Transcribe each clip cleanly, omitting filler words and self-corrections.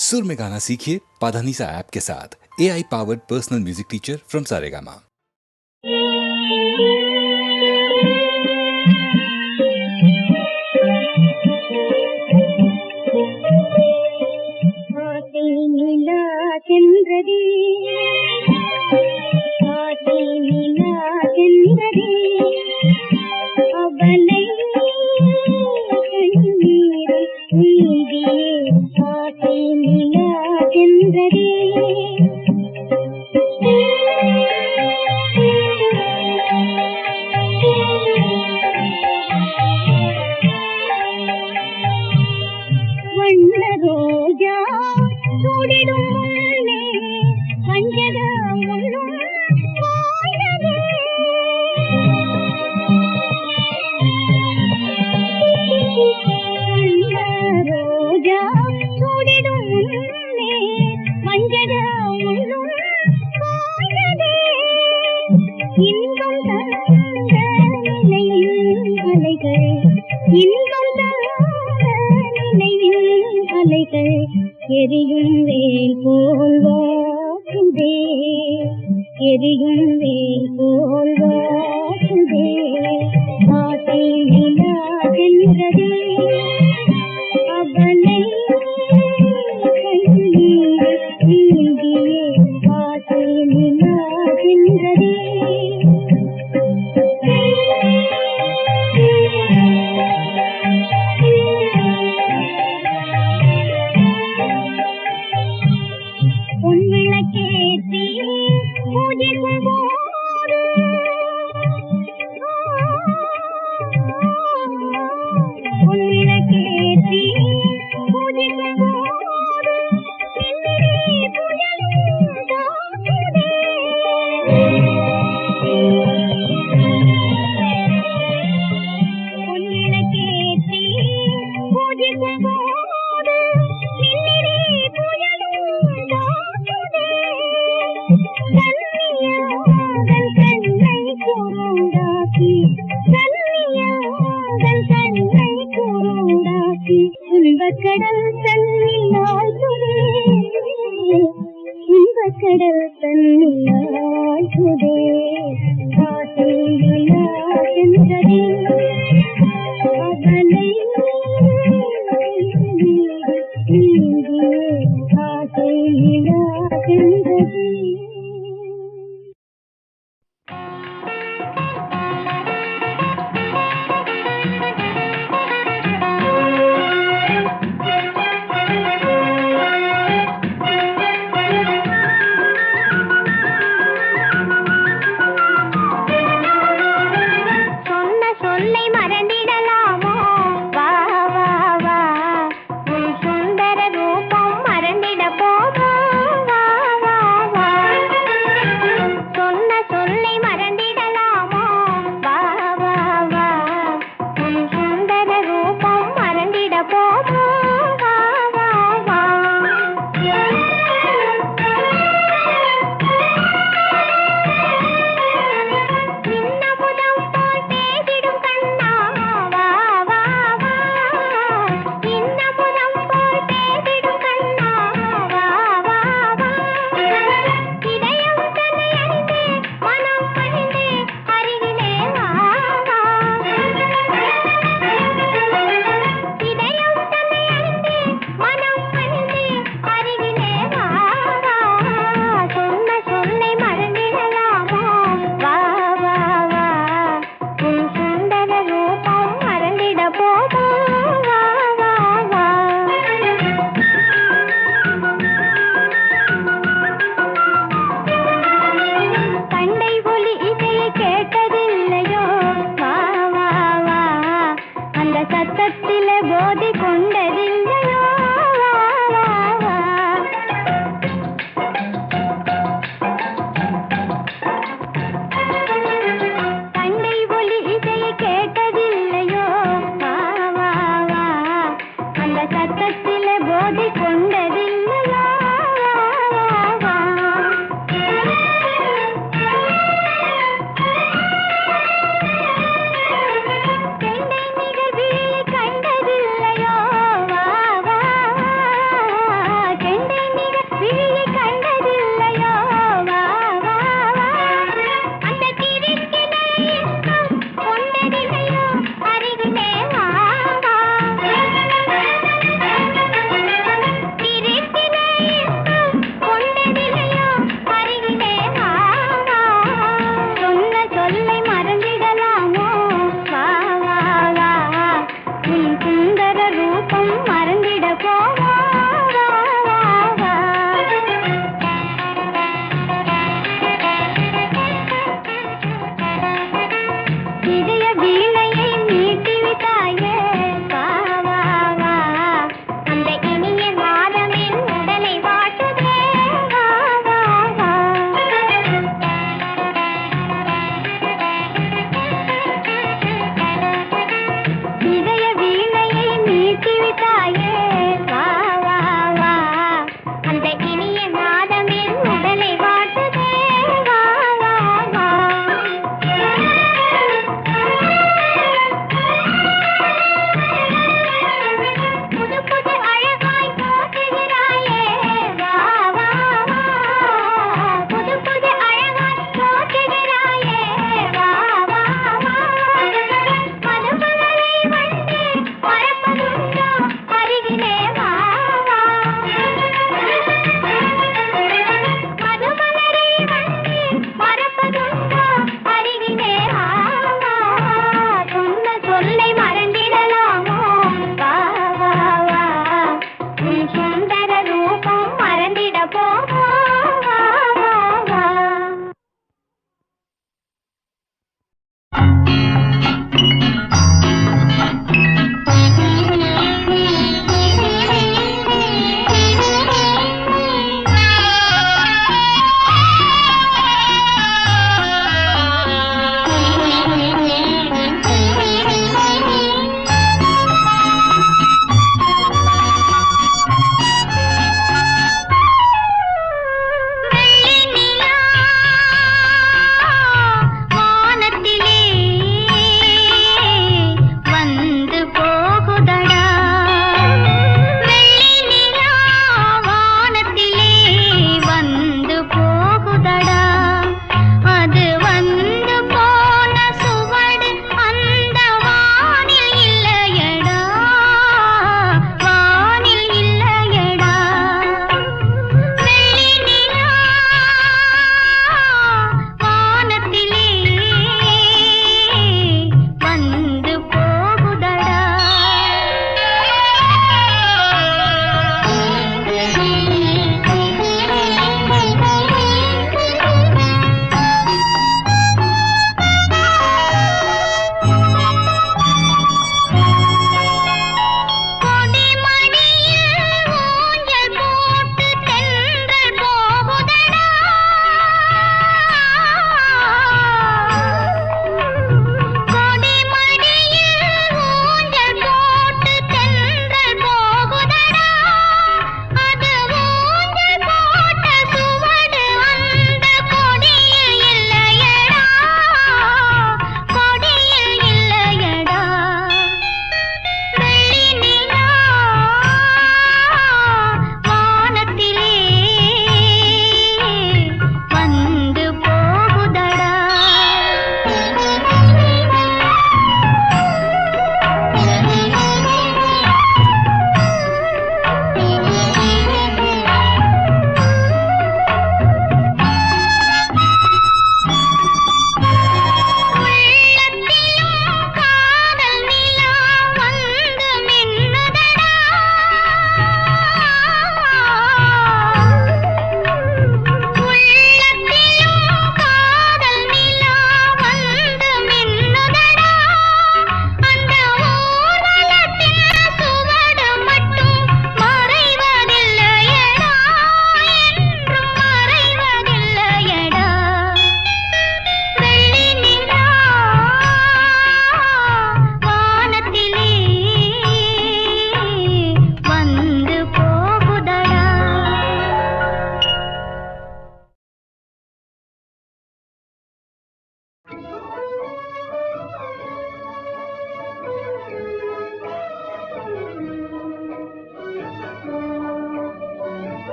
सुर में गाना सीखिए पाधानीसा ऐप के साथ। AI powered personal music teacher from Saregama.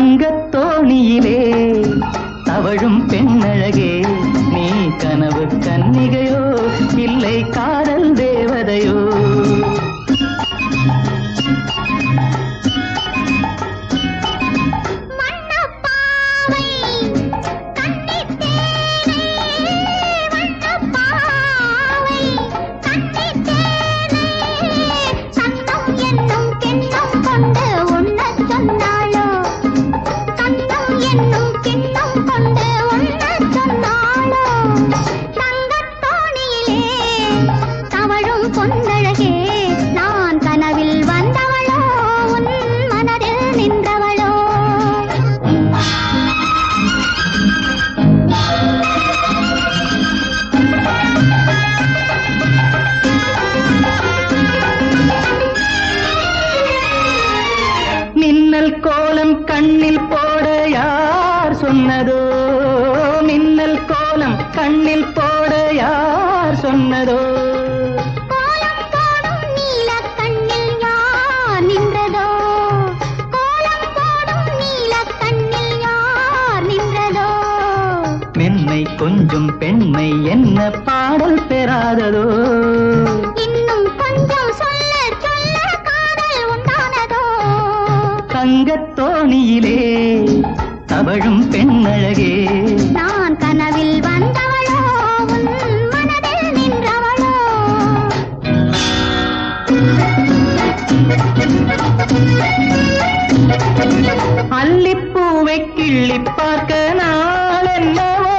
தங்கத்தோணியிலே தவழும் பெண்ணழகே, நீ கனவு கன்னிகையோ இல்லை காதல் கண்ணில் போட யார் சொன்னதோ? கோலம் போடும் நீல கண்ணில் யார் நின்றதோ? கோலம் போடும் நீல கண்ணில் யார் நின்றதோ? மென்மை கொஞ்சம் பெண்மை என்ன பாடல் பெறாததோ? இன்னும் கொஞ்சம் சொல்ல சொல்ல காதல் உண்டானதோ? தங்கத்தோணியிலே தவழும் பெண்ணழகே, நான் கனவில் வந்தவளோ உன் மனதில் நின்றவளோ? அல்லிப்பூவை கிள்ளி பார்க்க நாள் என்னவோ?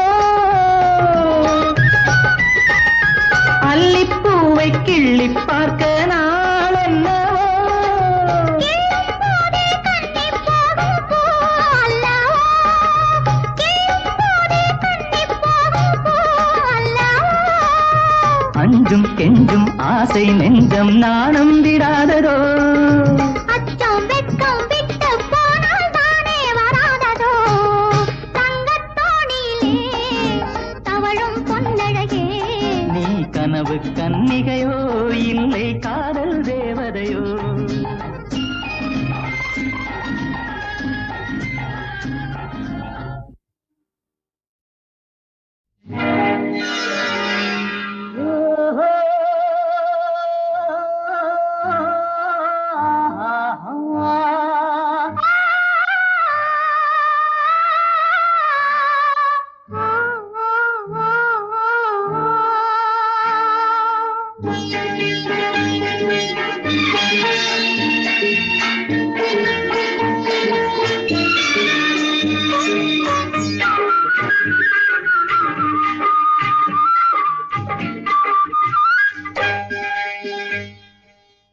அல்லிப்பூவை கிள்ளி பார்க்க நாள் என்னவோ? கிள்ளும்போதே கண்ணிப் போகும் பூ அல்லவோ? கிள்ளும்போதே கண்ணிப் போகும் பூ அல்லவோ? அஞ்சும் கெஞ்சும் ஆசை நெஞ்சம் நாணம் விடாததோ? அச்சம் வெட்கம் விட்டு போனால் தானே வராததோ? தங்கத்தோணியிலே தவழும் பொன்னழகே, நீ கனவு கன்னிகையோ இல்லை காதல் தேவதையோ?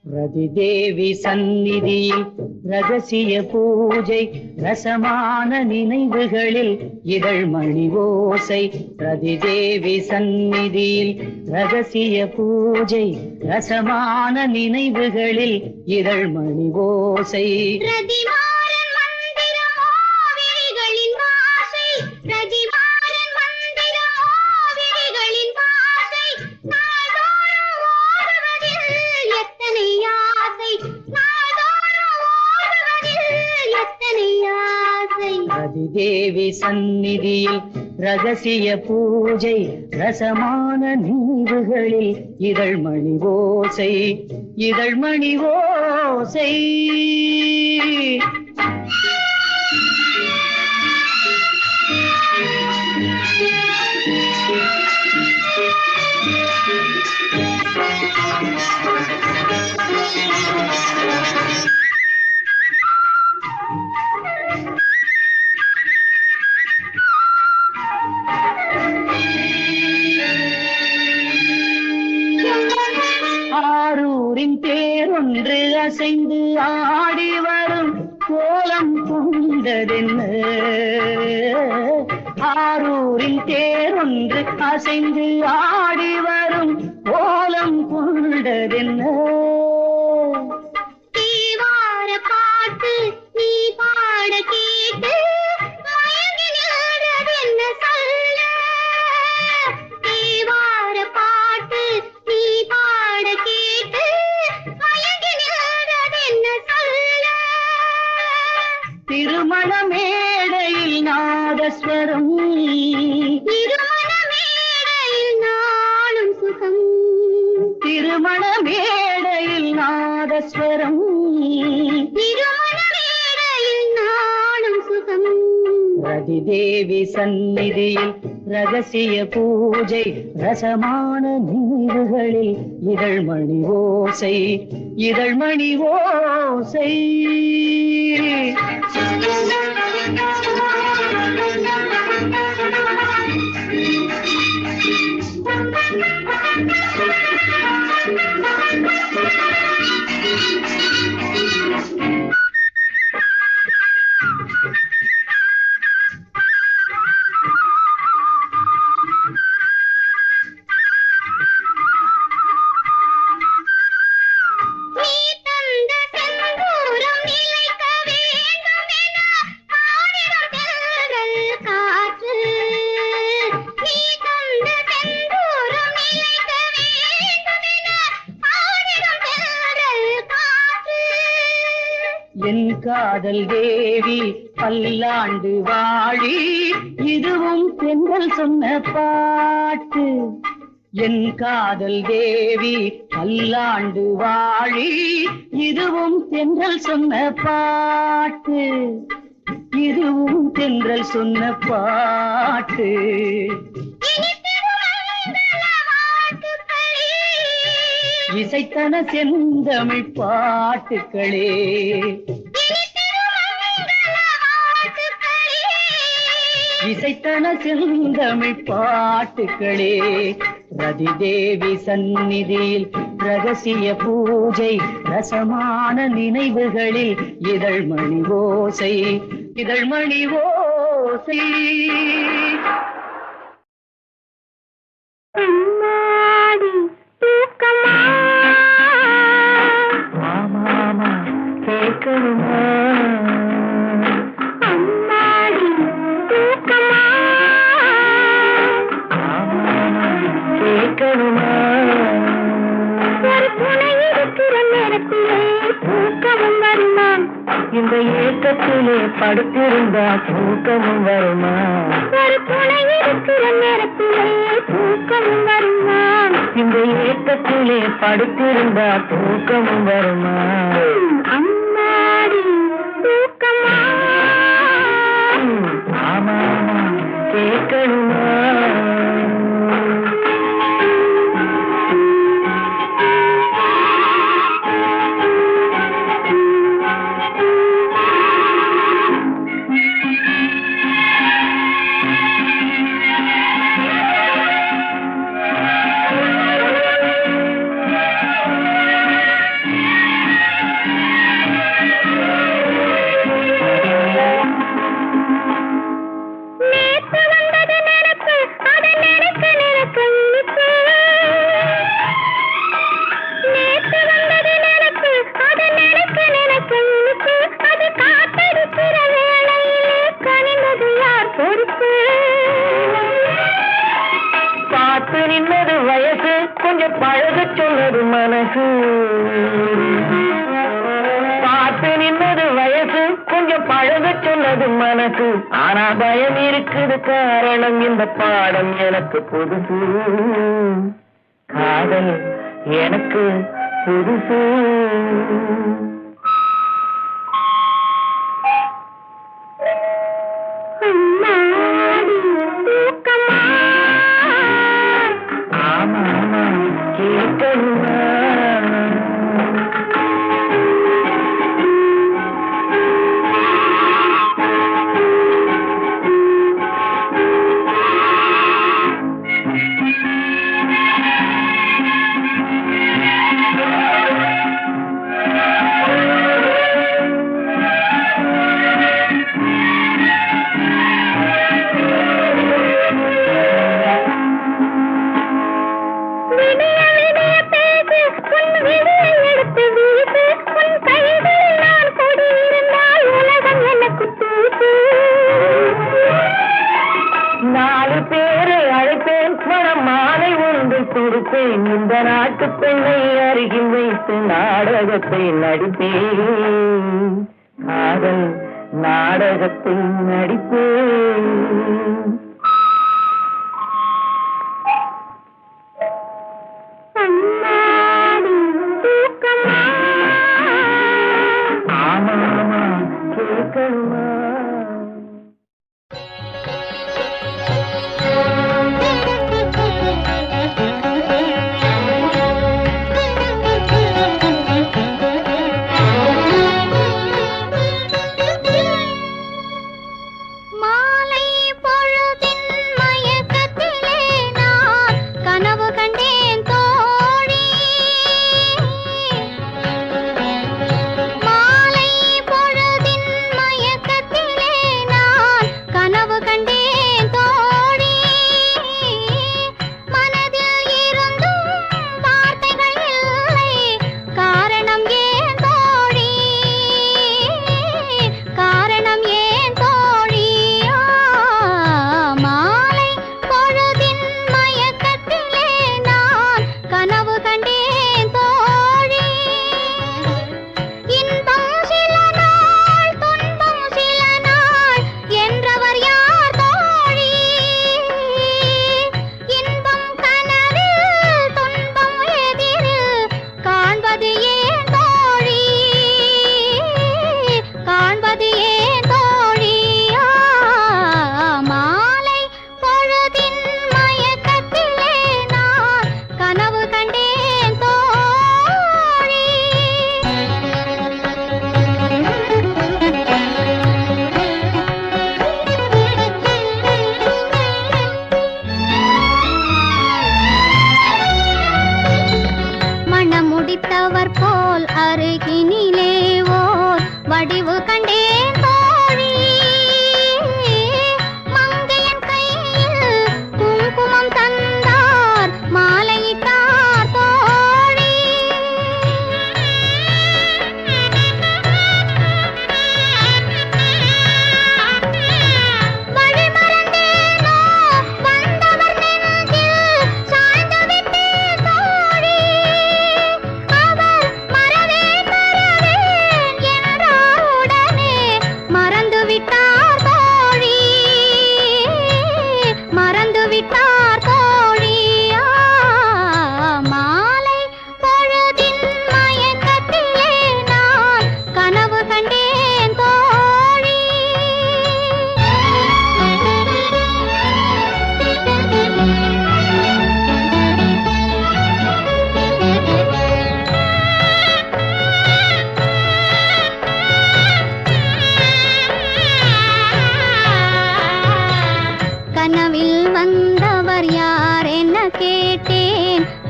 ரதிதேவி சந்நிதியில் ரகசிய பூஜை, ரசமான நினைவுகளில் இதழ் மணி ஓசை. ரதிதேவி சந்நிதியில் ரகசிய பூஜை, ரசமான நினைவுகளில் இதழ் மணி ஓசை. ரதிமாறன் மந்திரமோ விழிகளின் வாசை, ரதிமாறன் மந்திரமோ விழிகளின் வாசை. நாள்தோறும் ஓதுவதில் எத்தனை ஆசை, நாள்தோறும் ஓதுவதில் எத்தனை ஆசை. ரதிதேவி சந்நிதியில் ரகசிய பூஜை, ரசமான நினைவுகளில் இதழ் மணி ஓசை, இதழ் மணி ஓசை. ஆரூரின் தேரொன்று அசைந்து ஆடி வரும் கோலம் கொண்டதென்ன? ஆரூரின் தேரொன்று அசைந்து ஆடி வரும் கோலம் கொண்டதென்ன? தேவார பாட்டு நீ பாட கேட்டு மயங்கி நின்றதென்ன சொல்ல? தேவார பாட்டு நீ பாட கேட்டு மயங்கி நின்றதென்ன சொல்ல? திருமண மேடையில் நாதஸ்வரம், திருமண மேடையில் நாளும் சுகம், திருமண மேடையில் நாதஸ்வரம். திருமண மேடையில் நாளும் சுகம். ரதிதேவி சந்நிதியில் ரகசிய பூஜை, ரசமான நினைவுகளில் இதழ் மணி ஓசை, இதழ் மணி ஓசை. நீ தந்த செந்தூரம் நிலைக்க வேண்டும் என ஆடிடும் தென்றல் காற்று. நீ தந்த காதல் தேவி பல்லாண்டு வாழி, இதுவும் பெண்கள் சொன்ன பாட்டு. என் காதல் தேவி பல்லாண்டு வாழி, இதுவும் தென்றல் சொன்ன பாட்டு. இதுவும் தென்றல் சொன்ன பாட்டு. இசைத்தன செந்தமிழ் பாட்டுக்களே, இசைத்தன செந்தமிழ் பாட்டுக்களே. ரதி தேவி சந்நிதியில் ரகசிய பூஜை, ரசமான நினைவுகளில் இதழ்மணி ஓசை, இதழ்மணி ஓசை. அம்மாடி தூக்கமா மாமா கேட்கணுமா? அம்மாடி தூக்கமா கேட்கணுமா? ஒரு துணை இருக்கிற நேரத்திலே தூக்கமும் வருமா? இந்த ஏக்கத்திலே படுத்திருந்தா தூக்கமும் வருமா? ஒரு துணை இருக்கிற நேரத்திலே தூக்கமும் வருமா? இந்த ஏக்கத்திலே படுத்திருந்தா தூக்கமும் வருமா? அம்மாடி தூக்கமா ஆமா கேட்கணுமா? நேத்து வந்தது நினைப்பு, அதை நினைக்க நினைக்க இனிப்பு. நேத்து வந்தது நினைப்பு, அதை நினைக்க நினைக்க இனிப்பு. அது காத்தடிக்கிற வேளையிலே கனிந்தது யார் பொறுப்பு? பார்த்து நின்னது வயசு, கொஞ்சம் பழக சொன்னது மனசு. பார்த்து நின்னது வயசு, கொஞ்சம் பழக சொன்னது மனசு. ஆனா பயம் இருக்குது, காரணம் இந்த பாடம் எனக்கு புதுசு. காதல் எனக்கு புதுசு. அம்மாடி தூக்கமா ஆமா கேட்கணுமா? விடிய விடிய பேசு, உன் விடியை எடுத்து வீசு. உன் கைகளில் நான் கொடியிருந்தால் உலகம் எனக்கு தூசு. நாலு பேரை அழைப்பேன், மனம் மாலை ஒன்று கொடுப்பேன். இந்த நாட்டு பெண்ணை அருகில் வைத்து நாடகத்தை நடிப்பேன். காதல் நாடகத்தை நடிப்பேன். அம்மாடி தூக்கமா ஆமா கேட்கணுமா? மாலை பொழுதின் மயக்கத்திலே நான் கனவு கண்டேன் தோழி. மாலை பொழுதின் மயக்கத்திலே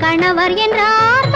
கணவர் என்றார்